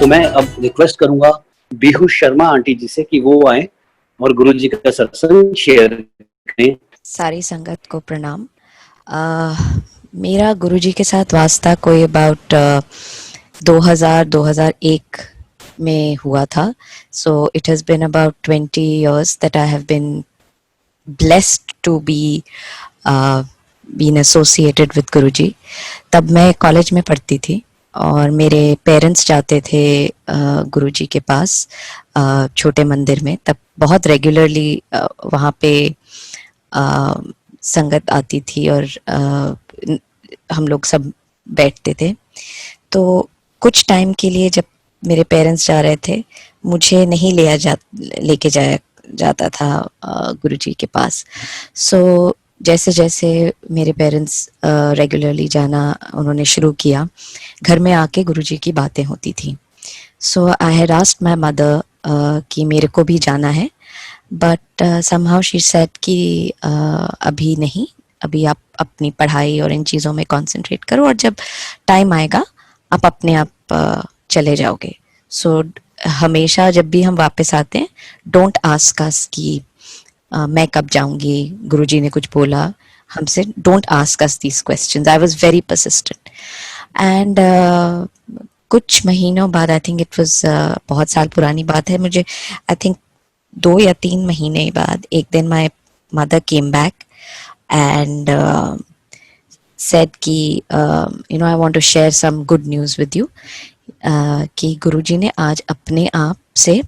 तो मैं अब रिक्वेस्ट करूंगा बीहू शर्मा आंटी जी से कि वो आए और गुरु जी का सत्संग शेयर करें। सारी संगत को प्रणाम। मेरा गुरुजी के साथ वास्ता कोई अबाउट 2000-2001 में हुआ था। So it has been about 20 years that I have been blessed to be been associated with गुरुजी। तब मैं कॉलेज में पढ़ती थी और मेरे पेरेंट्स जाते थे गुरुजी के पास छोटे मंदिर में। तब बहुत रेगुलरली वहाँ पे संगत आती थी और हम लोग सब बैठते थे। तो कुछ टाइम के लिए जब मेरे पेरेंट्स जा रहे थे, मुझे नहीं लेके जाया जाता था गुरुजी के पास। सो जैसे जैसे मेरे पेरेंट्स रेगुलरली जाना उन्होंने शुरू किया, घर में आके गुरुजी की बातें होती थी। So I had asked my mother कि मेरे को भी जाना है, बट समहाउ शी सेड कि अभी नहीं, अभी आप अपनी पढ़ाई और इन चीज़ों में कंसंट्रेट करो और जब टाइम आएगा आप अपने आप चले जाओगे। सो हमेशा जब भी हम वापस आते हैं, डोंट आस्क अस कि मैं कब जाऊंगी, गुरुजी ने कुछ बोला हमसे, don't ask us these questions. I was very persistent and कुछ महीनों बाद, आई थिंक इट वाज बहुत साल पुरानी बात है, मुझे आई थिंक 2 या 3 महीने बाद एक दिन my mother came back and said कि I want to share some good news with you कि गुरुजी ने आज अपने आप से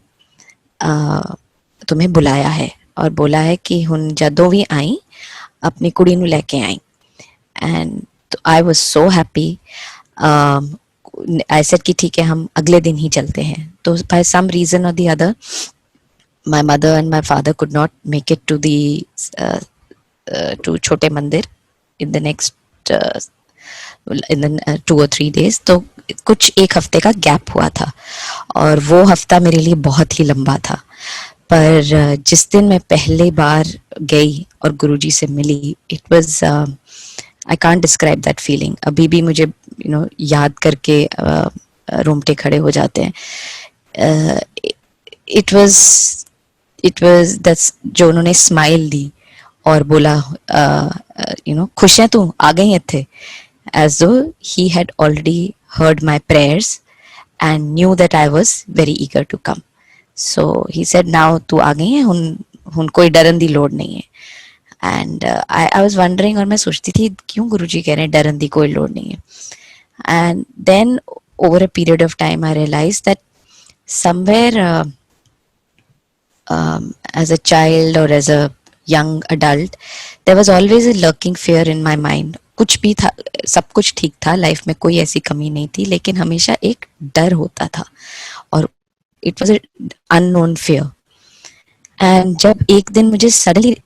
तुम्हें बुलाया है और बोला है कि हुन जदों भी आई अपनी कुड़ी नू लेके आई। And I was so happy. I said कि ठीक है, हम अगले दिन ही चलते हैं। तो बाय सम रीजन और the other my mother and my father could not make it to to छोटे मंदिर in the next in the 2 or 3 days। तो कुछ एक हफ्ते का गैप हुआ था और वो हफ्ता मेरे लिए बहुत ही लंबा था। पर जिस दिन मैं पहले बार गई और गुरुजी से मिली, it was I can't describe that feeling. अभी भी मुझे याद करके रोंगटे खड़े हो जाते हैं। इट वाज दैट्स जो उन्होंने स्माइल दी और बोला खुश है तू, आ गई इत्थे, as though he had already heard my prayers and knew that I was very eager to come. So he said, now तू आ गई है, हुन कोई डरन दी लोड़ नहीं है। And I was wondering, और मैं सोचती थी क्यों गुरुजी कह रहे हैं डरन दी कोई लोड़ नहीं है। And then over a period of time I realized that somewhere as a child or as a young adult there was always a lurking fear in my mind। कुछ भी था, सब कुछ ठीक था, लाइफ में कोई ऐसी कमी नहीं थी, लेकिन हमेशा एक डर होता था और it was unknown fear. And जब एक दिन मुझे सडनली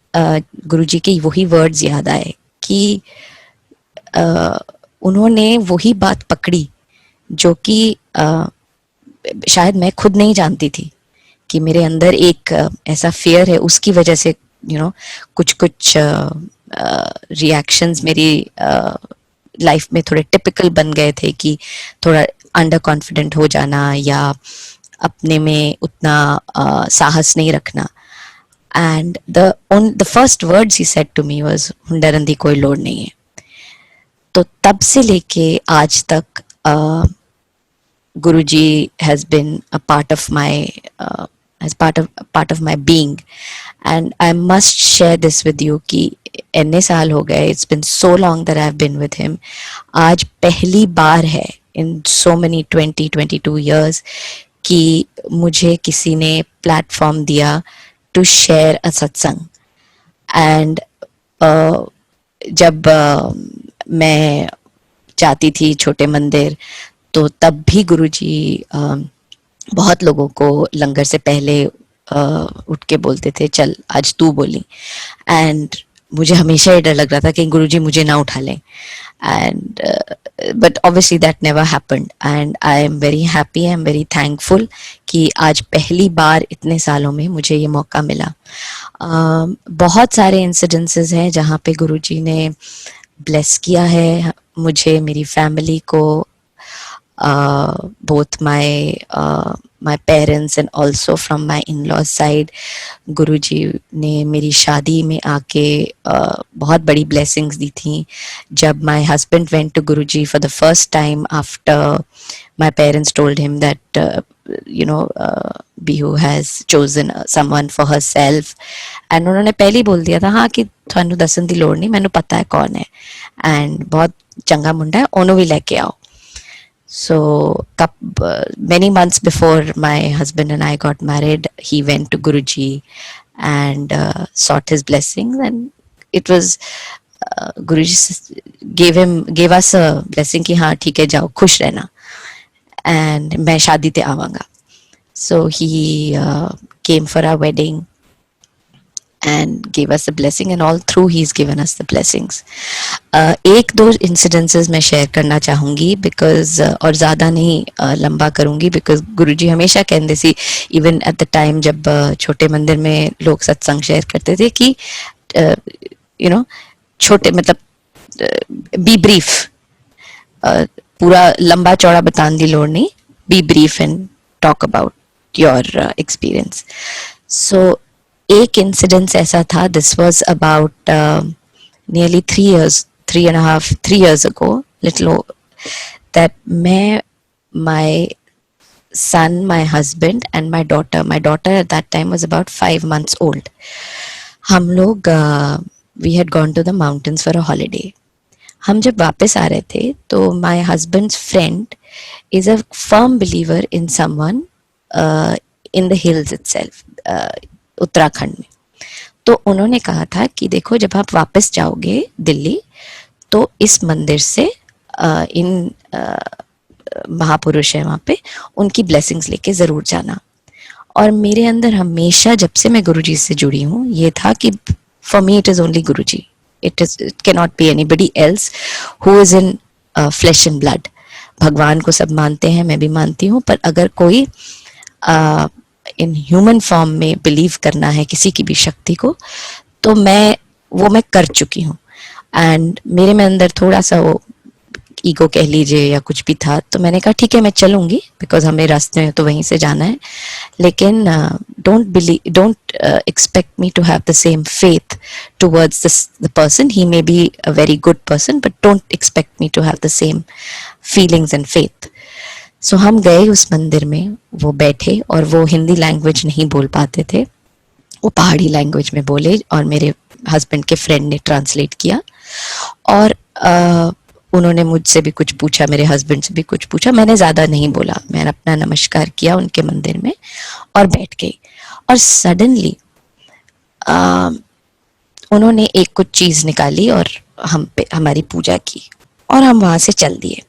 गुरुजी के वही वर्ड्स याद आए कि उन्होंने वही बात पकड़ी जो कि शायद मैं खुद नहीं जानती थी कि मेरे अंदर एक ऐसा फियर है, उसकी वजह से कुछ कुछ रिएक्शंस मेरी लाइफ में थोड़े टिपिकल बन गए थे कि थोड़ा अंडर कॉन्फिडेंट हो जाना या अपने में उतना साहस नहीं रखना। And the first words he said to me was, डरन दी कोई लोड़ नहीं है। तो तब से लेके आज तक Guruji has been a part of my as part of my being, and I must share this with you कि इतने साल हो गए, it's been so long that I've been with him। आज पहली बार है in so many 22 years कि मुझे किसी ने प्लेटफॉर्म दिया to share a सत्संग। and जब मैं जाती थी छोटे मंदिर, तो तब भी गुरुजी बहुत लोगों को लंगर से पहले उठ के बोलते थे चल आज तू बोली। एंड मुझे हमेशा ये डर लग रहा था कि गुरुजी मुझे ना उठा लें। And but obviously that never happened and I am very happy, I am very thankful कि आज पहली बार इतने सालों में मुझे ये मौका मिला। बहुत सारे इंसिडेंसेस हैं जहाँ पे गुरुजी ने ब्लेस किया है मुझे, मेरी फैमिली को। both my parents and also from my in-laws side. गुरुजी ने मेरी शादी में आके बहुत बड़ी blessings दी थी. जब my husband went to Guruji for the first time after my parents told him that Bihu has chosen someone for herself, and उन्होंने पहले ही बोल दिया था हाँ कि थानू दसन दी लोड़ नहीं, मैनू पता है कौन है, and बहुत चंगा मुंडा है, ओनू भी लेके आओ. So many months before my husband and I got married, he went to Guruji and sought his blessings, and it was Guruji gave us a blessing कि हाँ ठीक है जाओ खुश रहना, and मैं शादी ते आवांगा. So he came for our wedding and gave us the blessing, and all through he's given us the blessings. एक दो incidences मैं share करना चाहूँगी because और ज़्यादा नहीं लंबा करूँगी because गुरुजी हमेशा कहते सी even at the time जब छोटे मंदिर में लोग सत्संग share करते थे कि छोटे मतलब be brief, पूरा लंबा चौड़ा बताने दी लोड़ नहीं, be brief and talk about your experience. So एक इंसिडेंस ऐसा था, this was about nearly 3 years ago, little, that मैं, my son, my husband and my daughter at that time was about 5 months old, हम लोग we had gone to the mountains for a holiday. हम जब वापस आ रहे थे तो my husband's friend is a firm believer in someone in the hills itself, Uttarakhand में. तो उन्होंने कहा था कि देखो जब आप वापस जाओगे दिल्ली तो इस मंदिर से इन महापुरुष है वहाँ पे, उनकी ब्लेसिंग्स लेके ज़रूर जाना. और मेरे अंदर हमेशा जब से मैं गुरुजी से जुड़ी हूँ ये था कि for me it is only Guruji, it cannot be anybody else who is in flesh and blood. भगवान को सब मानते हैं, मैं भी मानती हूँ, पर अगर कोई इन ह्यूमन फॉर्म में बिलीव करना है किसी की भी शक्ति को तो मैं कर चुकी हूँ. एंड मेरे में अंदर थोड़ा सा वो ईगो कह लीजिए या कुछ भी था, तो मैंने कहा ठीक है मैं चलूंगी बिकॉज हमें रास्ते में तो वहीं से जाना है, लेकिन don't expect me to have the same faith towards the person. He may be a very good person but don't expect me to have the same feelings and faith. So हम गए उस मंदिर में, वो बैठे और वो हिंदी लैंग्वेज नहीं बोल पाते थे, वो पहाड़ी लैंग्वेज में बोले और मेरे हस्बैंड के फ्रेंड ने ट्रांसलेट किया. और उन्होंने मुझसे भी कुछ पूछा, मेरे हस्बैंड से भी कुछ पूछा, मैंने ज़्यादा नहीं बोला, मैंने अपना नमस्कार किया उनके मंदिर में और बैठ गई. और सडनली उन्होंने एक कुछ चीज़ निकाली और हम पे हमारी पूजा की और हम वहाँ से चल दिए.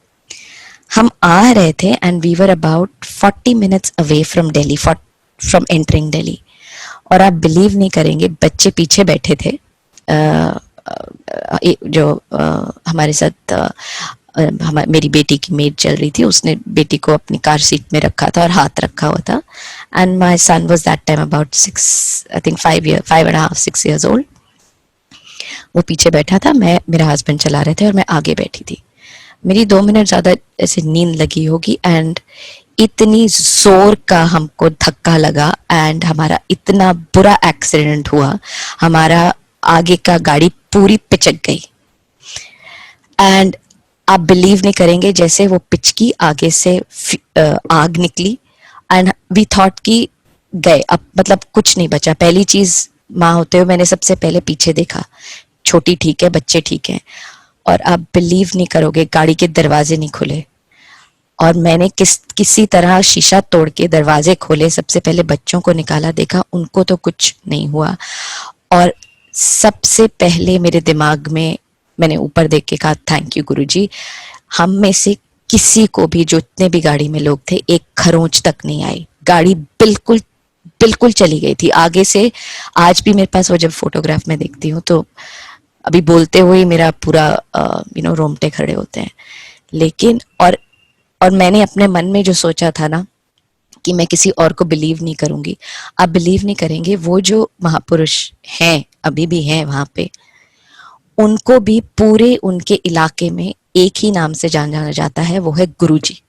हम आ रहे थे and we were about 40 minutes away from Delhi, from entering Delhi. और आप बिलीव नहीं करेंगे, बच्चे पीछे बैठे थे, जो हमारे साथ मेरी बेटी की मेड चल रही थी, उसने बेटी को अपनी कार सीट में रखा था और हाथ रखा हुआ था. And my son was that time about 5.5 years old. वो पीछे बैठा था, मेरा हस्बैंड चला रहे थे और मैं आगे बैठी थी. मेरी 2 मिनट ज़्यादा ऐसे नींद लगी होगी एंड इतनी जोर का हमको धक्का लगा एंड हमारा इतना बुरा एक्सीडेंट हुआ, हमारा आगे का गाड़ी पूरी पिचक गई. एंड आप बिलीव नहीं करेंगे, जैसे वो पिचकी आगे से आग निकली एंड वी थॉट कि गए, अब मतलब कुछ नहीं बचा. पहली चीज माँ होते हुए मैंने सबसे पहले पीछे देखा, छोटी ठीक है, बच्चे ठीक हैं. और आप बिलीव नहीं करोगे, गाड़ी के दरवाजे नहीं खुले और मैंने किसी तरह शीशा तोड़ के दरवाजे खोले, सबसे पहले बच्चों को निकाला, देखा उनको तो कुछ नहीं हुआ. और सबसे पहले मेरे दिमाग में मैंने ऊपर देख के कहा थैंक यू गुरुजी. हम में से किसी को भी, जो इतने भी गाड़ी में लोग थे, एक खरोंच तक नहीं आई. गाड़ी बिल्कुल बिल्कुल चली गई थी आगे से. आज भी मेरे पास वो जब फोटोग्राफ में देखती हूँ तो अभी बोलते हुए मेरा पूरा रोंगटे खड़े होते हैं. लेकिन और मैंने अपने मन में जो सोचा था ना कि मैं किसी और को बिलीव नहीं करूंगी, आप बिलीव नहीं करेंगे, वो जो महापुरुष हैं अभी भी हैं वहां पे, उनको भी पूरे उनके इलाके में एक ही नाम से जाना जाता है, वो है गुरुजी.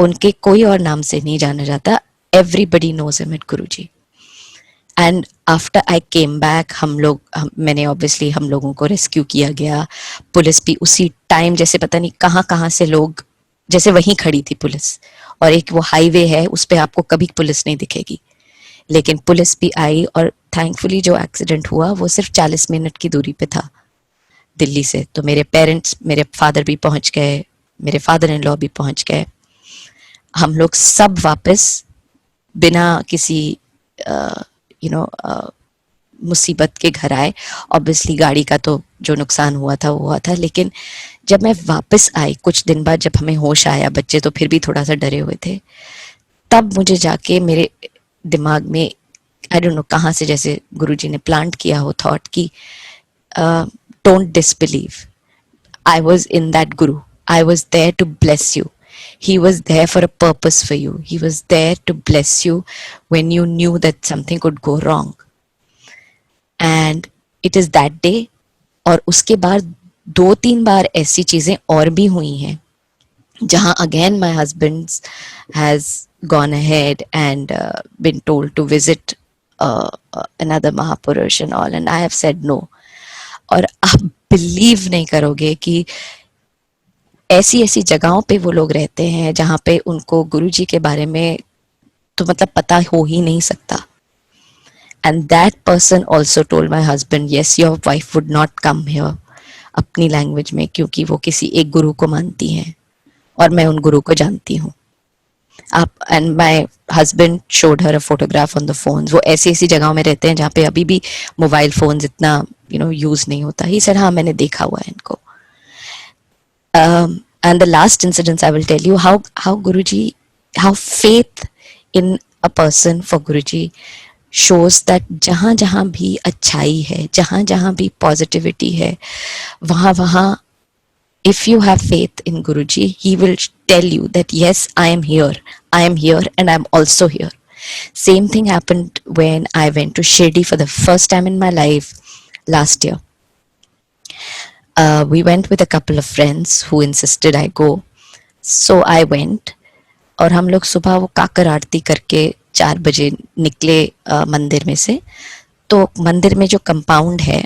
उनके कोई और नाम से नहीं जाना जाता. Everybody knows him at Guruji. And after I came back मैंने ऑब्वियसली हम लोगों को रेस्क्यू किया गया. पुलिस भी उसी टाइम, जैसे पता नहीं कहाँ कहाँ से लोग, जैसे वहीं खड़ी थी पुलिस. और एक वो हाईवे है, उस पे आपको कभी पुलिस नहीं दिखेगी, लेकिन पुलिस भी आई. और थैंकफुली जो एक्सीडेंट हुआ वो सिर्फ 40 मिनट की दूरी पे था दिल्ली से. तो मेरे पेरेंट्स, मेरे फादर भी पहुंच गए, मेरे फादर इन लॉ भी पहुंच गए. हम लोग सब वापस बिना किसी मुसीबत के घर आए. ऑब्वियसली गाड़ी का तो जो नुकसान हुआ था वो हुआ था, लेकिन जब मैं वापस आई कुछ दिन बाद, जब हमें होश आया, बच्चे तो फिर भी थोड़ा सा डरे हुए थे, तब मुझे जाके मेरे दिमाग में आई डोंट नो कहाँ से, जैसे गुरुजी ने प्लांट किया हो थॉट कि don't disbelieve. I was in that Guru. I was there to bless you. He was there for a purpose for you. He was there to bless you when you knew that something could go wrong. And it is that day. और उसके बाद 2-3 बार ऐसी चीजें और भी हुई हैं जहां again my husband has gone ahead and been told to visit another Mahapurush and all, and I have said no. और आप बिलीव नहीं करोगे कि ऐसी ऐसी जगहों पे वो लोग रहते हैं जहाँ पे उनको गुरुजी के बारे में तो मतलब पता हो ही नहीं सकता. And that person also told my husband, yes your wife would not come here, अपनी लैंग्वेज में, क्योंकि वो किसी एक गुरु को मानती हैं और मैं उन गुरु को जानती हूँ. आप and my husband showed her a photograph on the phone. वो ऐसी ऐसी जगहों में रहते हैं जहाँ पे अभी भी मोबाइल फोन इतना यूज नहीं होता. ही सर हाँ मैंने देखा हुआ है इनको. And the last incidents I will tell you how Guruji, how faith in a person for Guruji shows that जहाँ जहाँ भी अच्छाई है, जहाँ जहाँ भी positivity है, वहाँ वहाँ if you have faith in Guruji, he will tell you that yes, I am here and I am also here. Same thing happened when I went to Shirdi for the first time in my life last year. We went with a couple of friends who insisted I go. So I went. और हम लोग सुबह वो काकर आरती करके 4 बजे निकले मंदिर में से. तो मंदिर में जो कंपाउंड है,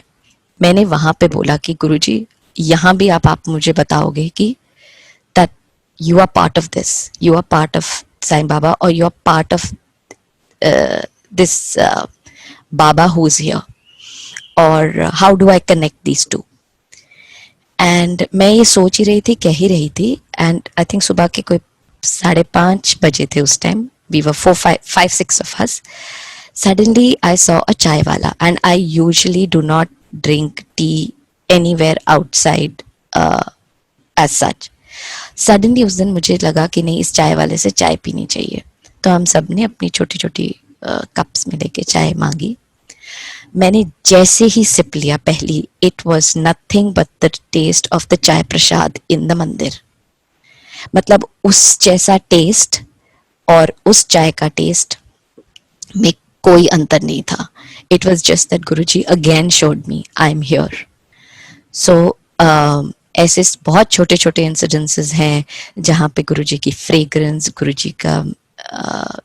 मैंने वहाँ पे बोला कि गुरुजी यहाँ भी आप मुझे बताओगे कि that you are part of this, you are part of Sai Baba, or you are part of this Baba who's here, or how do I connect these two? And मैं ये सोच ही रही थी, कह ही रही थी, एंड आई थिंक सुबह के कोई 5:30 बजे थे उस time. We were 4-5-6 of us. Suddenly I saw a chai wala, and I usually do not drink tea anywhere outside as such. Suddenly उस दिन मुझे लगा कि नहीं, इस चाय वाले से चाय पीनी चाहिए. तो हम सब ने अपनी छोटी छोटी कप्स में लेके चाय मांगी. मैंने जैसे ही सिप लिया पहली, it was nothing but the taste of the chai prasad in the मंदिर. मतलब उस जैसा टेस्ट और उस चाय का टेस्ट में कोई अंतर नहीं था. It was just that Guruji again showed me I am here. So ऐसे बहुत छोटे छोटे इंसिडेंसेस हैं जहाँ पे गुरुजी की फ्रेग्रेंस, गुरुजी का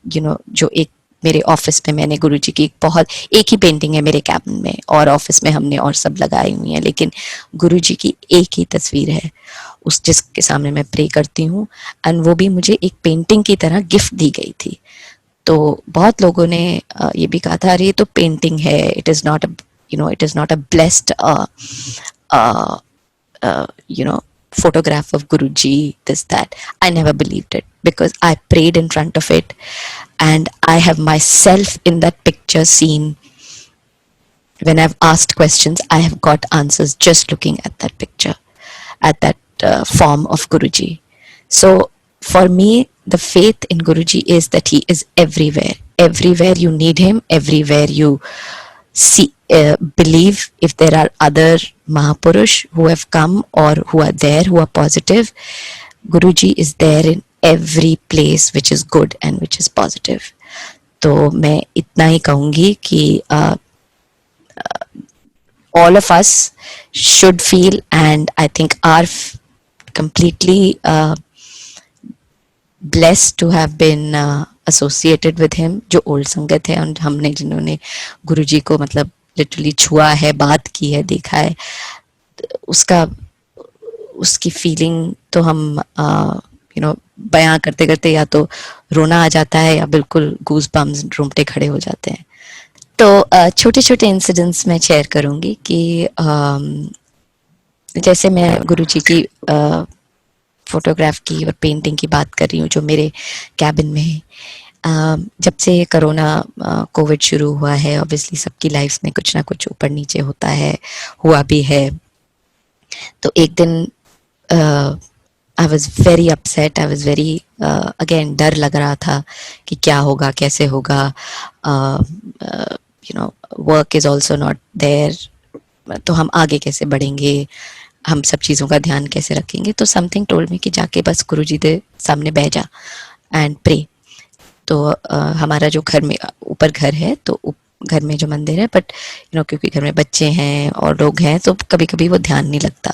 जो एक मेरे ऑफिस में मैंने गुरुजी की एक ही पेंटिंग है मेरे कैबिन में, और ऑफिस में हमने और सब लगाई हुई है, लेकिन गुरुजी की एक ही तस्वीर है उस जिसके सामने मैं प्रे करती हूँ. एंड वो भी मुझे एक पेंटिंग की तरह गिफ्ट दी गई थी. तो बहुत लोगों ने ये भी कहा था, अरे ये तो पेंटिंग है, it is not a blessed photograph of Guruji, this that. I never believed it because I prayed in front of it, and I have myself in that picture seen. When I've asked questions, I have got answers just looking at that picture, at that form of Guruji. So for me, the faith in Guruji is that he is everywhere. Everywhere you need him, everywhere you see, believe if there are other Mahapurush who have come or who are there, who are positive, Guruji is there in every place which is good and which is positive. तो मैं इतना ही कहूँगी कि all of us should feel, and I think are completely blessed to have been associated with him, जो old संगत है और हमने जिन्होंने गुरुजी को मतलब लिटरली छुआ है, बात की है, देखा है, उसका उसकी फीलिंग तो हम यू नो बयां करते करते या तो रोना आ जाता है या बिल्कुल गूज बम्स रोंगटे खड़े हो जाते हैं. तो छोटे छोटे इंसिडेंट्स मैं शेयर करूंगी कि जैसे मैं गुरुजी की फोटोग्राफ की और पेंटिंग की बात कर रही हूँ जो मेरे कैबिन में है. जब से कोरोना कोविड शुरू हुआ है, ऑब्वियसली सबकी लाइफ में कुछ ना कुछ ऊपर नीचे होता है, हुआ भी है. तो एक दिन I was very upset, I was very again डर लग रहा था कि क्या होगा, कैसे होगा, you know work is also not there, तो हम आगे कैसे बढ़ेंगे, हम सब चीज़ों का ध्यान कैसे रखेंगे. तो समथिंग टोल्ड मी कि जाके बस गुरुजी के सामने बैठ जा एंड प्रे. तो हमारा जो घर में ऊपर घर है, तो घर में जो मंदिर है, बट यू नो क्योंकि घर में बच्चे हैं और लोग हैं तो कभी कभी वो ध्यान नहीं लगता.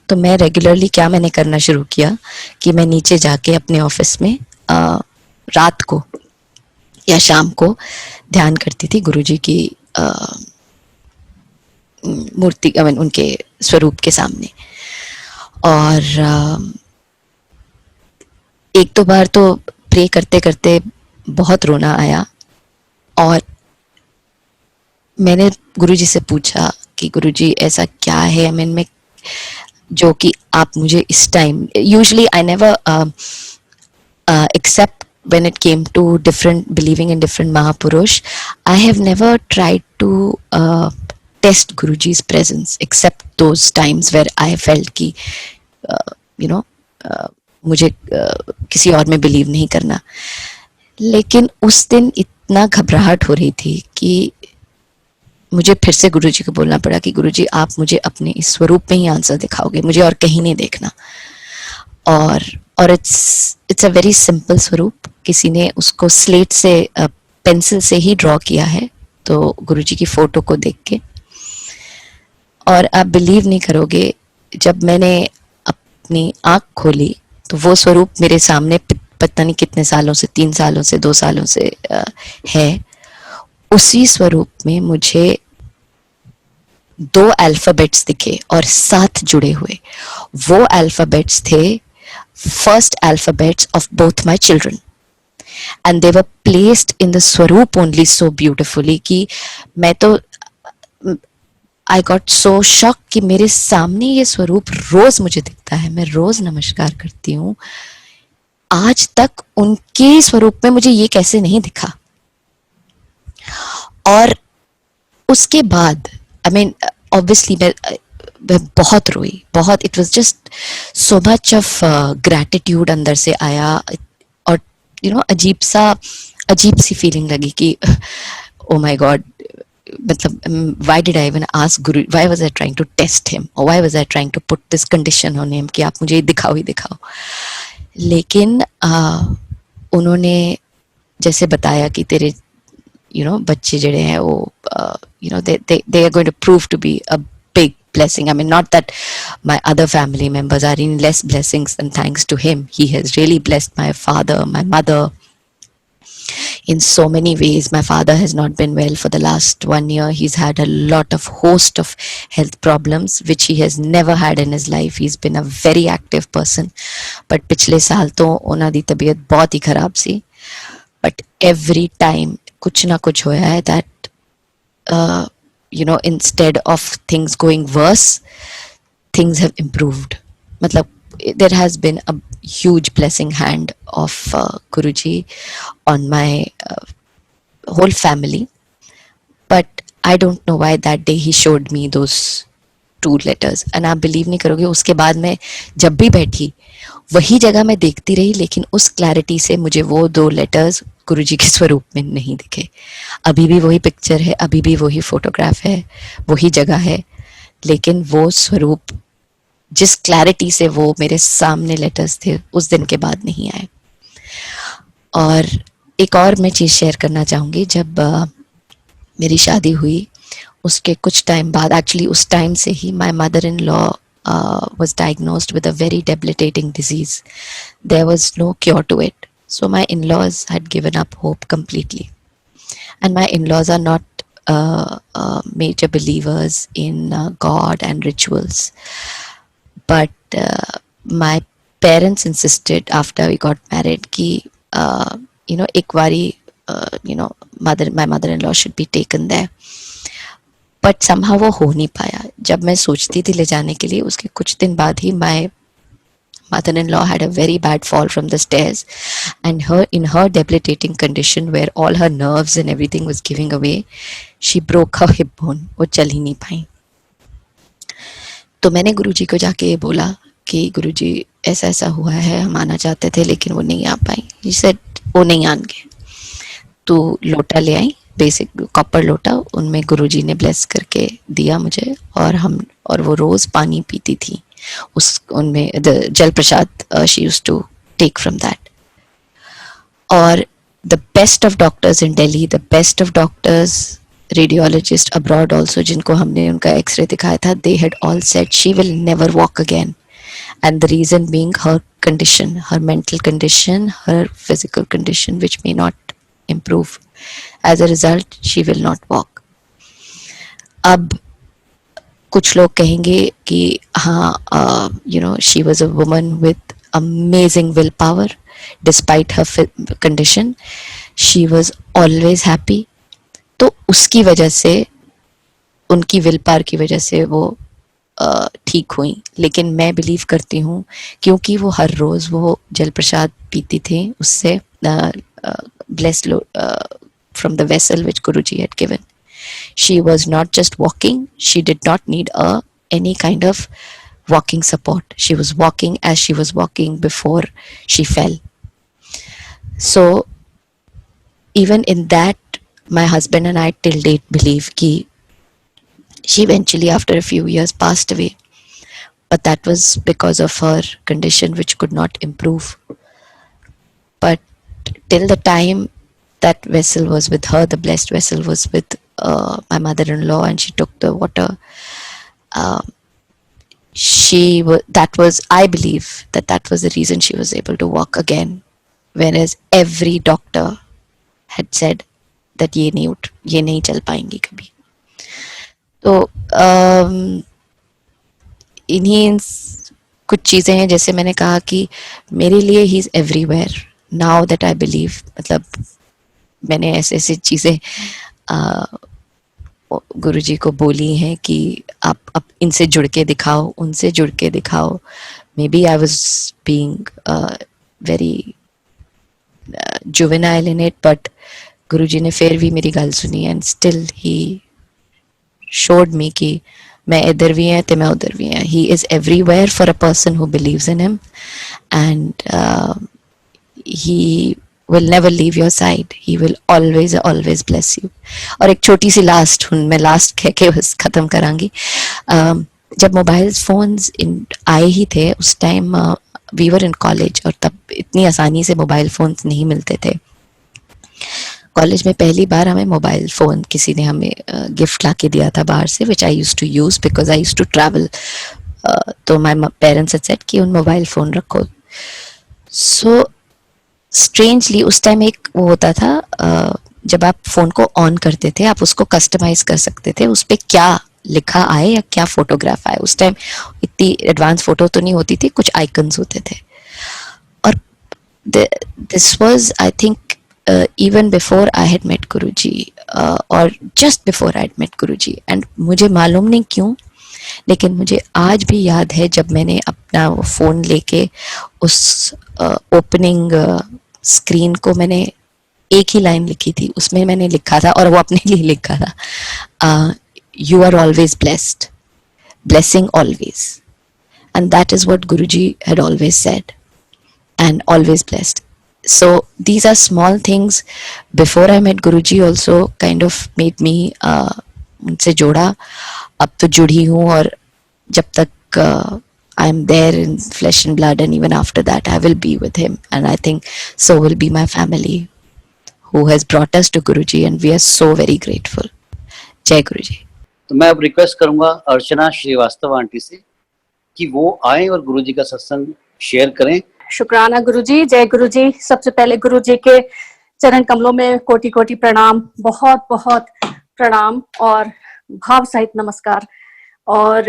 तो मैं रेगुलरली क्या मैंने करना शुरू किया कि मैं नीचे जाके अपने ऑफिस में रात को या शाम को ध्यान करती थी गुरुजी की मूर्ति, आई मीन उनके स्वरूप के सामने. और एक दो बार तो प्रे करते करते बहुत रोना आया और मैंने गुरुजी से पूछा कि गुरुजी ऐसा क्या है आई मीन में जो कि आप मुझे इस time, usually I never accept when it came to different believing in different Mahapurush, I have never tried to test Guruji's presence except those times where I felt कि you know मुझे किसी और में बिलीव नहीं करना. लेकिन उस दिन इतना घबराहट हो रही थी कि मुझे फिर से गुरुजी को बोलना पड़ा कि गुरुजी आप मुझे अपने इस स्वरूप में ही आंसर दिखाओगे, मुझे और कहीं नहीं देखना. और इट्स अ वेरी सिंपल स्वरूप, किसी ने उसको स्लेट से पेंसिल से ही ड्रॉ किया है, तो गुरुजी की फोटो को देख के. और आप बिलीव नहीं करोगे, जब मैंने अपनी आंख खोली तो वो स्वरूप मेरे सामने पता नहीं कितने सालों से, 3 सालों से, 2 सालों से है. उसी स्वरूप में मुझे 2 अल्फाबेट्स दिखे और 7 जुड़े हुए. वो अल्फाबेट्स थे first alphabets of both my children and they were placed in the swaroop only so beautifully कि मैं तो I got so shocked कि मेरे सामने ये स्वरूप रोज मुझे दिखता है, मैं रोज नमस्कार करती हूँ, आज तक उनके स्वरूप में मुझे ये कैसे नहीं दिखा. और उसके बाद I mean obviously मैं बहुत रोई, बहुत. It was just so much of gratitude अंदर से आया और यू नो अजीब सी फीलिंग लगी कि ओ माय गॉड, मतलब why did I even ask Guru, why was I trying to test him और why was I trying to put this condition on him कि आप मुझे दिखाओ ही दिखाओ. लेकिन उन्होंने जैसे बताया कि तेरे यू नो बच्चे जड़े हैं वो you know they are going to prove to be a big blessing. I mean, not that my other family members are in less blessings than thanks to him. He has really blessed my father, my mother in so many ways. My father has not been well for the last 1 year. He's had a lot of host of health problems which he has never had in his life. He's been a very active person, but पिछले साल तो उन्हां दी तबीयत बहुत ही खराब सी. But every time कुछ ना कुछ होया है that you know, instead of things going worse, things have improved. Matlab, there has been a huge blessing hand of Guruji on my whole family. But I don't know why that day he showed me those 2 letters. And आप believe नहीं करोगे, उसके बाद मैं जब भी बैठी वही जगह मैं देखती रही, लेकिन उस क्लैरिटी से मुझे वो 2 लेटर्स गुरुजी के स्वरूप में नहीं दिखे. अभी भी वही पिक्चर है, अभी भी वही फोटोग्राफ है, वही जगह है, लेकिन वो स्वरूप जिस क्लैरिटी से वो मेरे सामने लेटर्स थे उस दिन के बाद नहीं आए. और एक और मैं चीज़ शेयर करना चाहूँगी, जब मेरी शादी हुई उसके कुछ टाइम बाद, एक्चुअली उस टाइम से ही my mother in law was diagnosed with a very debilitating disease. There was no cure to it. So my in-laws had given up hope completely. And my in-laws are not major believers in God and rituals. But my parents insisted after we got married कि एक बारी my mother-in-law should be taken there. But somehow वो हो नहीं पाया. जब मैं सोचती थी ले जाने के लिए, उसके कुछ दिन बाद ही my mother-in-law had a very bad fall from the stairs, and in her debilitating condition where all her nerves and everything was giving away, she broke her hip bone. वो चल ही नहीं पाई. तो मैंने गुरुजी को जाके ये बोला कि गुरुजी ऐसा ऐसा हुआ है, हम आना चाहते थे लेकिन वो नहीं आ पाई. He said वो नहीं आएंगे. तो लोटा ले आई, बेसिक कॉपर लोटा, उनमें गुरुजी ने ब्लेस करके दिया मुझे, और वो रोज पानी पीती थी उनमें जल प्रसाद she used to take from that. और the best of doctors in Delhi, the best of doctors, radiologist abroad also, जिनको हमने उनका एक्सरे दिखाया था, they had all said she will never walk again. And the reason being her condition, her mental condition, her physical condition, which may not improve. As a result, she will not walk. अब कुछ लोग कहेंगे कि हाँ, she was a woman with amazing willpower. Despite her condition, she was always happy. तो उसकी वजह से, उनकी विल पावर की वजह से वो ठीक हुई. लेकिन मैं बिलीव करती हूँ क्योंकि वो हर रोज वो जल प्रसाद पीती थी, उससे blessed from the vessel which Guruji had given. She was not just walking, she did not need any kind of walking support. She was walking as she was walking before she fell. So even in that, my husband and I till date believe कि she eventually after a few years passed away, but that was because of her condition which could not improve. But till the time that vessel was with her, the blessed vessel was with my mother-in-law, and she took the water, that was, I believe that was the reason she was able to walk again, whereas every doctor had said that ये नहीं चल पाएंगी कभी. तो इन्हीं कुछ चीज़ें हैं, जैसे मैंने कहा कि मेरे लिए he is everywhere now that I believe. मतलब मैंने ऐसे ऐसी चीज़ें गुरुजी को बोली हैं कि आप इनसे जुड़ के दिखाओ, उनसे जुड़ के दिखाओ. Maybe I was being very juvenile in it, but Guruji ने फिर भी मेरी गल सुनी, and still he showed me कि मैं इधर भी है तो मैं उधर भी है. He is everywhere for a person who believes in him, and he will never leave your side. He will always bless you. और एक छोटी सी मैं लास्ट कह के बस खत्म करांगी. जब मोबाइल फोन्स आए ही थे उस time we were in college, और तब इतनी आसानी से मोबाइल फोन्स नहीं मिलते थे. कॉलेज में पहली बार हमें मोबाइल फ़ोन किसी ने हमें गिफ्ट ला के दिया था बाहर से, which I used to use because I used to travel. तो माई पेरेंट्स हैड सेड कि उन मोबाइल फ़ोन रखो. सो स्ट्रेंजली उस टाइम एक वो होता था, जब आप फ़ोन को ऑन करते थे आप उसको कस्टमाइज़ कर सकते थे, उस पर क्या लिखा आए या क्या फ़ोटोग्राफ आए. उस टाइम इतनी एडवांस फ़ोटो तो नहीं होती थी, कुछ आइकन्स होते थे. और this was I think even before I had met Guruji, or just before I had met Guruji. And मुझे मालूम नहीं क्यों, लेकिन मुझे आज भी याद है जब मैंने अपना वो फ़ोन लेके उस ओपनिंग स्क्रीन को मैंने एक ही लाइन लिखी थी, उसमें मैंने लिखा था, और वो अपने लिए लिखा था, you are always blessed, blessing always. And that is what Guruji had always said, and always blessed. So these are small things before I met Guruji also kind of made me उनसे जोड़ा. अब तो जुड़ी हूँ, और जब तक I am there in flesh and blood, and even after that I will be with him, and I think so will be my family who has brought us to Guruji, and we are so very grateful. जय गुरुजी. तो मैं अब request करूंगा अर्चना Srivastava aunty से कि वो आए और गुरुजी का सत्संग शेयर करें. शुक्राना गुरुजी, जय गुरुजी। सबसे पहले गुरुजी के चरण कमलों में कोटि कोटि प्रणाम, बहुत बहुत प्रणाम और भाव सहित नमस्कार। और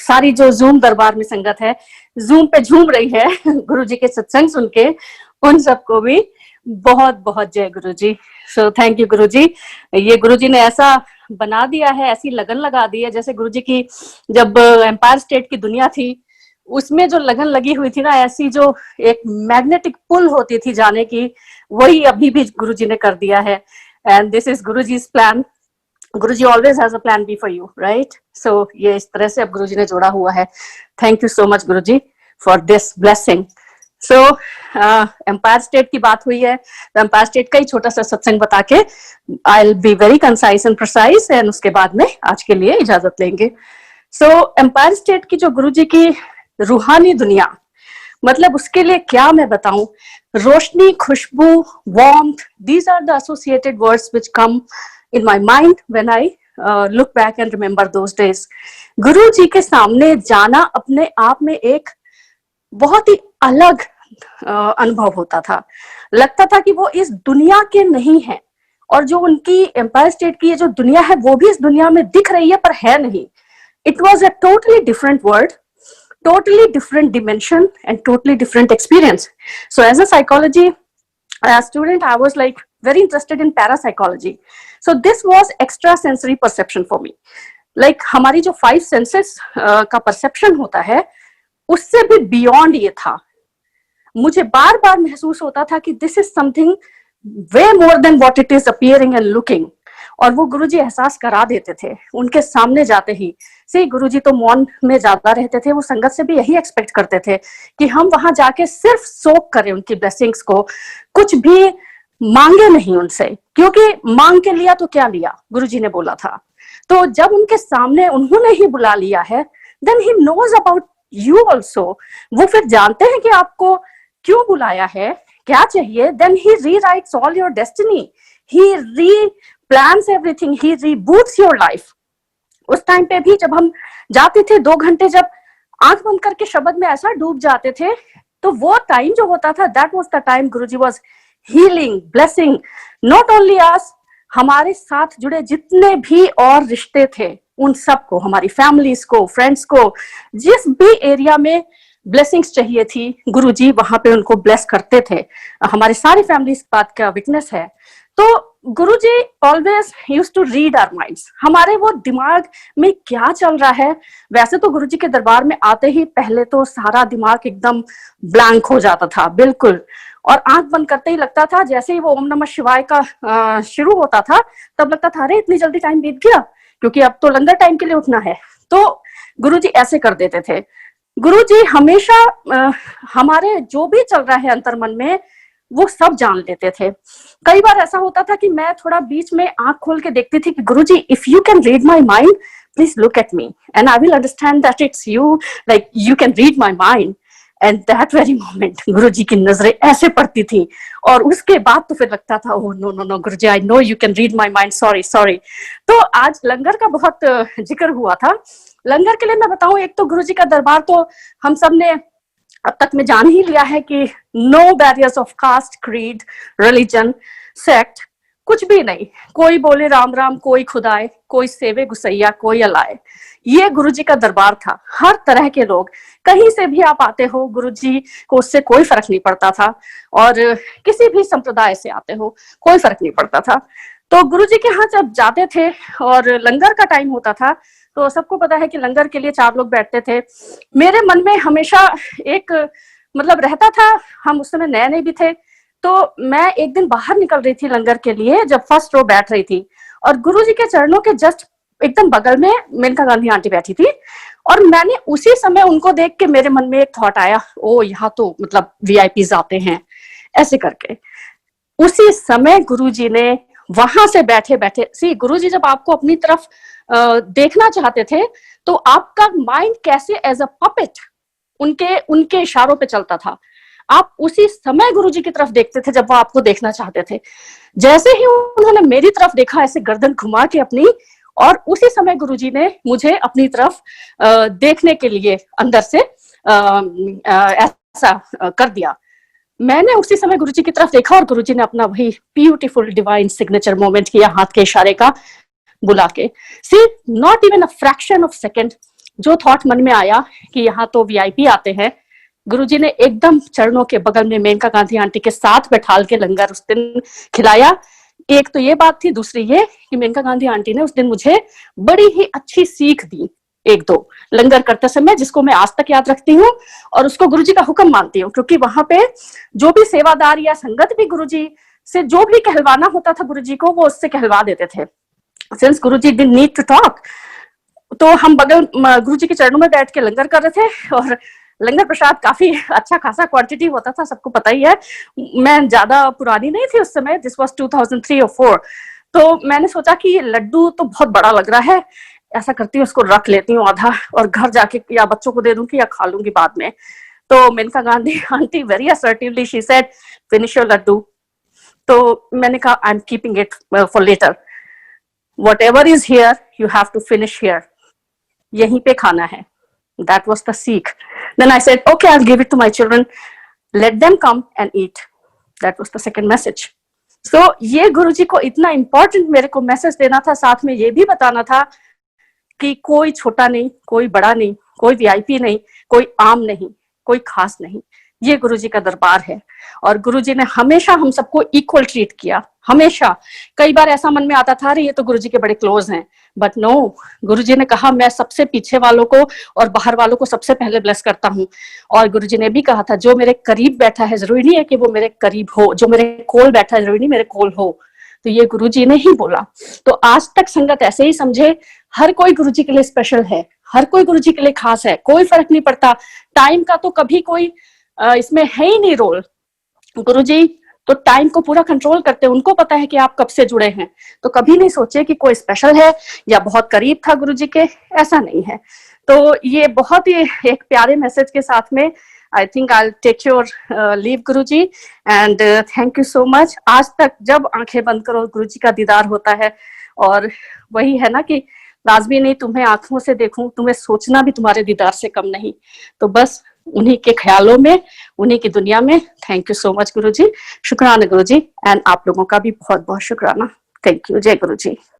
सारी जो जूम दरबार में संगत है, जूम पे झूम रही है गुरुजी के सत्संग सुन के, उन सबको भी बहुत बहुत जय गुरुजी। सो थैंक यू गुरुजी। ये गुरुजी ने ऐसा बना दिया है, ऐसी लगन लगा दी है, जैसे गुरुजी की जब एम्पायर स्टेट की दुनिया थी उसमें जो लगन लगी हुई थी ना, ऐसी जो एक मैग्नेटिक पुल होती थी जाने की, वही अभी भी गुरुजी ने कर दिया है। एंड दिस इज गुरुजी's plan. Guruji always has a plan B for you, right? So ये इस तरह से अब गुरुजी ने जोड़ा हुआ है। Thank you so much Guruji for this blessing. So Empire State की बात हुई है, तो एम्पायर स्टेट का ही छोटा सा सत्संग बता के I will be very concise and precise, and उसके बाद में आज के लिए इजाजत लेंगे। सो एम्पायर स्टेट की जो गुरुजी की रूहानी दुनिया, मतलब उसके लिए क्या मैं बताऊं, रोशनी, खुशबू, warmth, these are the associated words which come in my mind when I look back and remember those days. गुरु जी के सामने जाना अपने आप में एक बहुत ही अलग अनुभव होता था। लगता था कि वो इस दुनिया के नहीं है, और जो उनकी एम्पायर स्टेट की ये जो दुनिया है वो भी इस दुनिया में दिख रही है पर है नहीं। It was a totally different world, totally different dimension and totally different experience. So as a psychology student, I was like very interested in parapsychology. So this was extrasensory perception for me. Like हमारी जो 5 senses का perception होता है, उससे भी beyond ये था। मुझे बार बार महसूस होता था कि this is something way more than what it is appearing and looking. और वो गुरुजी एहसास करा देते थे उनके सामने जाते ही। से गुरुजी तो मौन में ज्यादा रहते थे, वो संगत से भी यही एक्सपेक्ट करते थे कि हम वहां जाके सिर्फ सोक करें उनकी ब्लेसिंग्स को, कुछ भी मांगे नहीं उनसे, क्योंकि मांग के लिया तो क्या लिया, गुरुजी ने बोला था। तो जब उनके सामने उन्होंने ही बुला लिया है, then he knows about you also. वो फिर जानते हैं कि आपको क्यों बुलाया है, क्या चाहिए। Then he rewrites all your destiny, he plans everything, he reboots your life. उस टाइम पे भी जब हम जाते थे 2 घंटे, जब आंख बंद करके शब्द में ऐसा डूब जाते थे, तो वो टाइम जो होता था, that was the time Guruji was healing, blessing not only us, हमारे साथ जुड़े जितने भी और रिश्ते थे उन सबको, हमारी फैमिलीज को, फ्रेंड्स को, जिस भी एरिया में ब्लेसिंग्स चाहिए थी गुरुजी वहां पे उनको ब्लेस करते थे। हमारे सारी फैमिली इस बात का विटनेस है। तो Guruji always used to read our minds, हमारे वो दिमाग में क्या चल रहा है। वैसे तो गुरुजी के दरबार में आते ही पहले तो सारा दिमाग एकदम ब्लैंक हो जाता था बिल्कुल, और आंख बंद करते ही लगता था, जैसे ही वो ओम नमः शिवाय का शुरू होता था तब लगता था अरे इतनी जल्दी टाइम बीत गया, क्योंकि अब तो लंगर टाइम के लिए उठना है। तो गुरुजी ऐसे कर देते थे। गुरुजी हमेशा हमारे जो भी चल रहा है अंतर मन में वो सब जान लेते थे। कई बार ऐसा होता था कि मैं थोड़ा बीच में आंख खोल के देखती थी कि Guruji if you can read my mind please look at me and I will understand that it's you, like you can read my mind. And that very moment Guruji की नजरें ऐसे पड़ती थी, और उसके बाद तो फिर लगता था oh no no no Guruji, I know you can read my mind, sorry sorry. तो आज लंगर का बहुत जिक्र हुआ था। लंगर के लिए मैं बताऊं, एक तो गुरुजी का दरबार तो हम सब ने अब तक में जान ही लिया है कि no barriers of caste, creed, religion, sect, कुछ भी नहीं। कोई बोले राम राम, कोई खुदाए, कोई सेवे गुसैया, कोई अलाए। ये गुरुजी का दरबार था। हर तरह के लोग, कहीं से भी आप आते हो, गुरुजी को उससे कोई फर्क नहीं पड़ता था, और किसी भी संप्रदाय से आते हो कोई फर्क नहीं पड़ता था। तो गुरुजी के यहाँ जब जाते थे और लंगर का टाइम होता था, तो सबको पता है कि लंगर के लिए 4 लोग बैठते थे। मेरे मन में हमेशा एक मतलब रहता था, हम उस समय नए नए भी थे, तो मैं एक दिन बाहर निकल रही थी लंगर के लिए, जब फर्स्ट रो बैठ रही थी, और गुरुजी के चरणों के जस्ट एकदम बगल में मेनका गांधी आंटी बैठी थी, और मैंने उसी समय उनको देख के मेरे मन में एक थॉट आया, ओ यहाँ तो मतलब वीआईपीज आते हैं, ऐसे करके। उसी समय गुरुजी ने वहां से बैठे बैठे, सी गुरुजी जब आपको अपनी तरफ देखना चाहते थे तो आपका माइंड कैसे एज अ पपेट उनके इशारों पे चलता था। आप उसी समय गुरुजी की तरफ देखते थे जब वो आपको देखना चाहते थे। जैसे ही उन्होंने मेरी तरफ देखा ऐसे गर्दन घुमा के अपनी, और उसी समय गुरुजी ने मुझे अपनी तरफ देखने के लिए अंदर से ऐसा कर दिया। मैंने उसी समय गुरुजी की तरफ देखा और गुरुजी ने अपना वही ब्यूटीफुल डिवाइन सिग्नेचर मोमेंट किया हाथ के इशारे का बुला के। See not even a fraction of second, जो थॉट मन में आया कि यहाँ तो वीआईपी आते हैं, गुरुजी ने एकदम चरणों के बगल में मेनका गांधी आंटी के साथ बैठाल के लंगर उस दिन खिलाया। एक तो ये बात थी, दूसरी ये कि मेनका गांधी आंटी ने उस दिन मुझे बड़ी ही अच्छी सीख दी, एक दो लंगर करते समय, जिसको मैं आज तक याद रखती हूँ और उसको गुरुजी का हुक्म मानती हूँ। क्योंकि वहां पे जो भी सेवादार या संगत भी गुरुजी से जो भी कहलवाना होता था गुरुजी को, वो उससे कहलवा देते थे। Since Guruji didn't need to talk, तो हम बगल गुरुजी के चरणों में बैठ के लंगर कर रहे थे और लंगर प्रसाद काफी अच्छा खासा क्वांटिटी होता था, सबको पता ही है। मैं ज्यादा पुरानी नहीं थी उस समय, दिस वाज 2003 और 4। तो मैंने सोचा कि ये लड्डू तो बहुत बड़ा लग रहा है, ऐसा करती हूँ उसको रख लेती हूँ आधा और घर जाके या बच्चों को दे दूंगी या खा लूंगी बाद में। तो Maneka Gandhi aunty very assertively she said finish your laddoo. तो मैंने कहा I am keeping it for later, whatever is here you have to finish here, यहीं पे खाना है। That was the seek. Then I said, okay, I'll give it to my children. Let them come and eat. That was the second message. So ये गुरुजी को इतना important मेरे को message देना था, साथ में ये भी बताना था कि कोई छोटा नहीं, कोई बड़ा नहीं, कोई वीआईपी नहीं, कोई आम नहीं, कोई खास नहीं, ये गुरुजी का दरबार है। और गुरुजी ने हमेशा हम सबको इक्वल ट्रीट किया, हमेशा। कई बार ऐसा मन में आता था अरे ये तो गुरुजी के बड़े क्लोज हैं, बट नो, गुरुजी ने कहा मैं सबसे पीछे वालों को और बाहर वालों को सबसे पहले ब्लेस करता हूँ। और गुरुजी ने भी कहा था जो मेरे करीब बैठा है जरूरी नहीं है कि वो मेरे करीब हो, जो मेरे कोल बैठा है जरूरी नहीं मेरे कोल हो। तो ये गुरुजी ने ही बोला। तो आज तक संगत ऐसे ही समझे, हर कोई गुरुजी के लिए स्पेशल है, हर कोई गुरुजी के लिए खास है, कोई फर्क नहीं पड़ता। टाइम का तो कभी कोई इसमें है ही नहीं रोल। गुरुजी तो टाइम को पूरा कंट्रोल करते हैं, उनको पता है कि आप कब से जुड़े हैं। तो कभी नहीं सोचे कि कोई स्पेशल है या बहुत करीब था गुरुजी के, ऐसा नहीं है। तो ये बहुत ही एक प्यारे मैसेज के साथ में I think I take your leave Guruji and thank you so much. आज तक जब आंखें बंद करो गुरुजी का दीदार होता है। और वही है ना कि लाजमी नहीं तुम्हें आंखों से देखूं, तुम्हें सोचना भी तुम्हारे दीदार से कम नहीं। तो बस उन्हीं के ख्यालों में, उन्हीं की दुनिया में। थैंक यू सो मच गुरुजी, शुक्राना गुरुजी, एंड आप लोगों का भी बहुत बहुत शुक्राना। Thank you. जय गुरुजी।